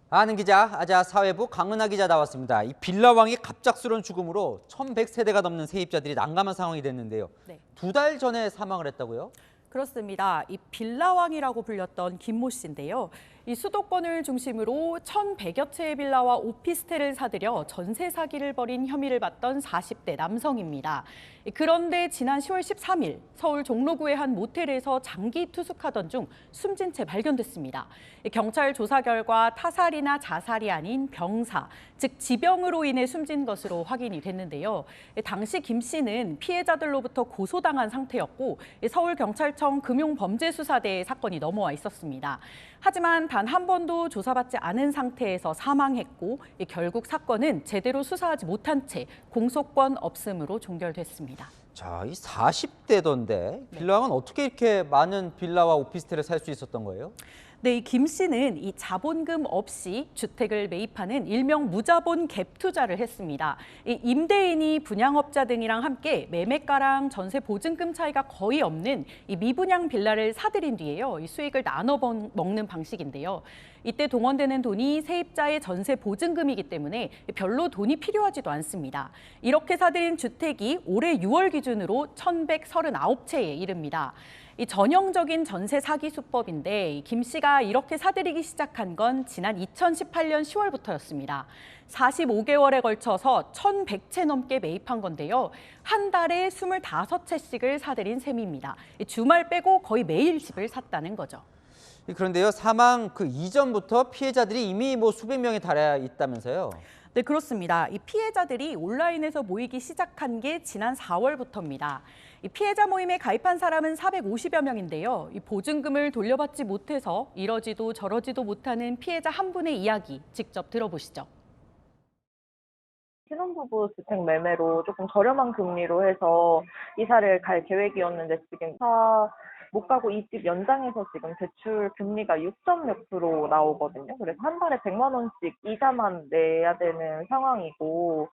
아는 기자, 아자 사회부 강은하 기자 나왔습니다. 이 빌라왕의 갑작스러운 죽음으로 1,100세대가 넘는 세입자들이 난감한 상황이 됐는데요. 네. 2달 전에 사망을 했다고요? 그렇습니다. 이 빌라왕이라고 불렸던 김모 씨인데요. 이 수도권을 중심으로 1,100여 채의 빌라와 오피스텔을 사들여 전세 사기를 벌인 혐의를 받던 40대 남성입니다. 그런데 지난 10월 13일 서울 종로구의 한 모텔에서 장기 투숙하던 중 숨진 채 발견됐습니다. 경찰 조사 결과 타살이나 자살이 아닌 병사, 즉 지병으로 인해 숨진 것으로 확인이 됐는데요. 당시 김 씨는 피해자들로부터 고소당한 상태였고 서울경찰청 금융범죄수사대에 사건이 넘어와 있었습니다. 하지만 단 한 번도 조사받지 않은 상태에서 사망했고 결국 사건은 제대로 수사하지 못한 채 공소권 없음으로 종결됐습니다. 자, 이 40대던데 빌라왕은 어떻게 이렇게 많은 빌라와 오피스텔을 살 수 있었던 거예요? 네, 이 김 씨는 이 자본금 없이 주택을 매입하는 일명 무자본 갭 투자를 했습니다. 이 임대인이 분양업자 등이랑 함께 매매가랑 전세 보증금 차이가 거의 없는 이 미분양 빌라를 사들인 뒤에요. 이 수익을 나눠 먹는 방식인데요. 이때 동원되는 돈이 세입자의 전세 보증금이기 때문에 별로 돈이 필요하지도 않습니다. 이렇게 사들인 주택이 올해 6월 기준으로 1,139채에 이릅니다. 이 전형적인 전세 사기 수법인데 김 씨가 이렇게 사들이기 시작한 건 지난 2018년 10월부터였습니다. 45개월에 걸쳐서 1,100채 넘게 매입한 건데요. 한 달에 25채씩을 사들인 셈입니다. 주말 빼고 거의 매일 집을 샀다는 거죠. 그런데요, 사망 그 이전부터 피해자들이 이미 수백 명에 달해 있다면서요? 네, 그렇습니다. 이 피해자들이 온라인에서 모이기 시작한 게 지난 4월부터입니다. 이 피해자 모임에 가입한 사람은 450여 명인데요. 이 보증금을 돌려받지 못해서 이러지도 저러지도 못하는 피해자 한 분의 이야기 직접 들어보시죠. 신혼부부 주택 매매로 조금 저렴한 금리로 해서 이사를 갈 계획이었는데 지금 못 가고 이 집 연장해서 지금 대출 금리가 6점 몇 프로 나오거든요. 그래서 한 달에 100만 원씩 이자만 내야 되는 상황이고.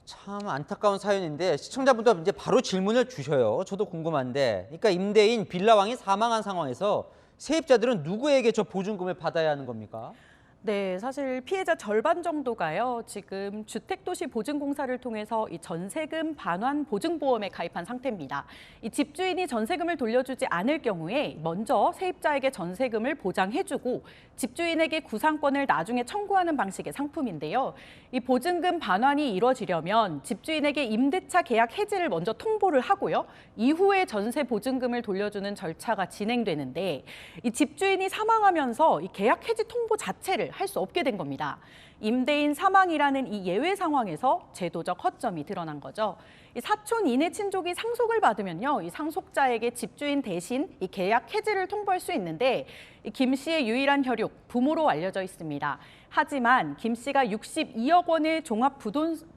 참 안타까운 사연인데 시청자분도 이제 바로 질문을 주셔요. 저도 궁금한데, 그러니까 임대인 빌라왕이 사망한 상황에서 세입자들은 누구에게 저 보증금을 받아야 하는 겁니까? 네, 사실 피해자 절반 정도가요. 지금 주택도시보증공사를 통해서 이 전세금 반환 보증보험에 가입한 상태입니다. 이 집주인이 전세금을 돌려주지 않을 경우에 먼저 세입자에게 전세금을 보장해주고 집주인에게 구상권을 나중에 청구하는 방식의 상품인데요. 이 보증금 반환이 이루어지려면 집주인에게 임대차 계약 해지를 먼저 통보를 하고요. 이후에 전세 보증금을 돌려주는 절차가 진행되는데 이 집주인이 사망하면서 이 계약 해지 통보 자체를 할 수 없게 된 겁니다. 임대인 사망이라는 이 예외 상황에서 제도적 허점이 드러난 거죠. 이 사촌 이내 친족이 상속을 받으면요, 이 상속자에게 집주인 대신 이 계약 해지를 통보할 수 있는데 김 씨의 유일한 혈육 부모로 알려져 있습니다. 하지만 김 씨가 62억 원의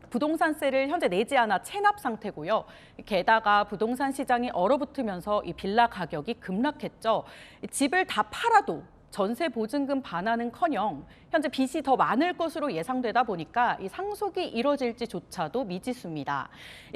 부동산세를 현재 내지 않아 체납 상태고요. 게다가 부동산 시장이 얼어붙으면서 이 빌라 가격이 급락했죠. 집을 다 팔아도 전세 보증금 반환은커녕 현재 빚이 더 많을 것으로 예상되다 보니까 이 상속이 이뤄질지조차도 미지수입니다.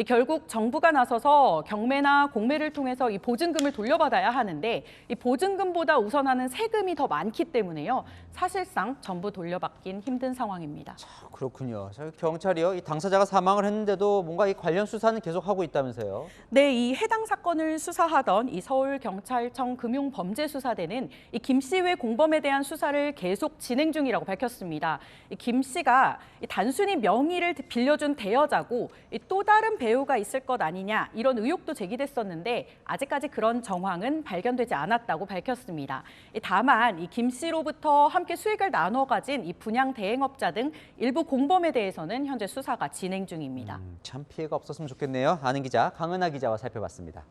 결국 정부가 나서서 경매나 공매를 통해서 이 보증금을 돌려받아야 하는데 이 보증금보다 우선하는 세금이 더 많기 때문에요. 사실상 전부 돌려받긴 힘든 상황입니다. 그렇군요. 경찰이요, 이 당사자가 사망을 했는데도 뭔가 이 관련 수사는 계속하고 있다면서요? 네, 이 해당 사건을 수사하던 이 서울경찰청 금융범죄수사대는 이 김 씨 외 공범에 대한 수사를 계속 진행 중이라고 밝혔습니다. 이 김 씨가 단순히 명의를 빌려준 대여자고 또 다른 배우가 있을 것 아니냐 이런 의혹도 제기됐었는데 아직까지 그런 정황은 발견되지 않았다고 밝혔습니다. 다만 이 김 씨로부터 함께 수익을 나눠 가진 이 분양 대행업자 등 일부 공범에 대해서는 현재 수사가 진행 중입니다. 참 피해가 없었으면 좋겠네요. 아는 기자 강은하 기자와 살펴봤습니다.